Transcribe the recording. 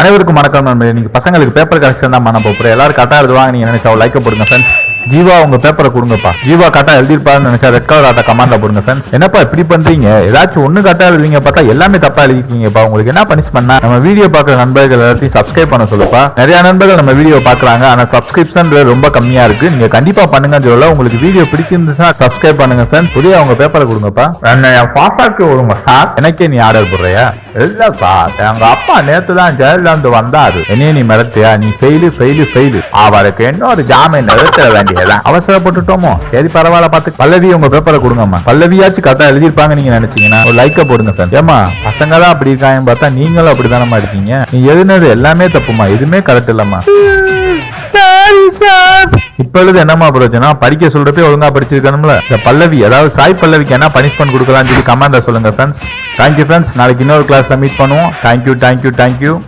அனைவருக்கும் வணக்கம் நண்பர்களே. இன்னைக்கு பசங்களுக்கு பேப்பர் கரெக்ஷன் தான் பண்ண போறேன். எல்லாரும் கரெக்டா எழுதுவாங்க நீங்க நினைச்சா லைக் போடுங்க ஃப்ரெண்ட்ஸ். ஜீவா உங்க பேப்பரை கொடுங்கப்பா. ஜீவா கரெக்டா எழுதிருப்பாருன்னு நினைச்சா ரெட் கலர் ஆட்ட கமாண்ட்ல போடுங்க ஃப்ரெண்ட்ஸ். என்னப்பா இப்படி பண்றீங்க? ஏதாச்சும் ஒண்ணு கரெக்டா எழுதுவீங்க பார்த்தா எல்லாமே தப்பா எழுதிருக்கீங்கப்பா. உங்களுக்கு என்ன பனிஷ்மென்ட்னா நம்ம வீடியோ பாக்குற நண்பர்கள் எல்லாத்தையும் சப்ஸ்கிரைப் பண்ண சொல்லுப்பா. நிறைய நண்பர்கள் நம்ம வீடியோ பாக்குறாங்க, ஆனா சப்ஸ்கிரிப்ஷன் ரொம்ப கம்மியா இருக்கு. நீங்க கண்டிப்பா பண்ணுங்கன்னு சொல்ல. உங்களுக்கு வீடியோ பிடிச்சிருந்துச்சுன்னா சப்ஸ்கிரைப் பண்ணுங்க ஃப்ரெண்ட்ஸ். புதிய உங்க பேப்பரை கொடுங்கப்பா. என் பாப்பாக்கு கொடுங்க. எனக்கே நீ ஆர்டர் போடுறியா? இல்லப்பா, எங்க அப்பா நேத்து தான் ஜெயில இருந்து வந்தாரு. என்னைய நீ மிரட்டியா? நீ ஃபெயிலு. அவருக்கு இன்னொரு ஜாமீன் நிறுத்த வேண்டியதான். அவசரப்பட்டுட்டோமோ? சரி பரவாயில்ல, பார்த்து. பல்லவி உங்க பேப்பரை கொடுங்கம்மா. பல்லவியாச்சும் கரெக்டா எழுதிருப்பாங்க நீங்க நினைச்சீங்கன்னா ஒரு லைக்க போடுங்க ஃப்ரெண்ட். ஏமா பசங்க தான் அப்படி இருக்காங்க பார்த்தா நீங்களும் அப்படிதானமா இருக்கீங்க. நீ எழுதுனது எல்லாமே தப்புமா, எதுவுமே கரெக்ட் இல்லம்மா. சரி சார். இப்ப எழுது என்னமா பிரச்சனை? படிக்க சொல்றப்ப ஒழுங்கா படிச்சிருக்கணும்ல. இந்த பல்லவி அதாவது சாய் பல்லவிக்கு என்ன பனிஷ்மெண்ட் கொடுக்கலாம்னு சொல்லி கமெண்ட்ல சொல்லுங்க ஃப்ரெண்ட்ஸ். Thank you friends. நாளைக்கு இன்னொரு கிளாஸ்ல மீட் பண்ணுவோம். தேங்க்யூ.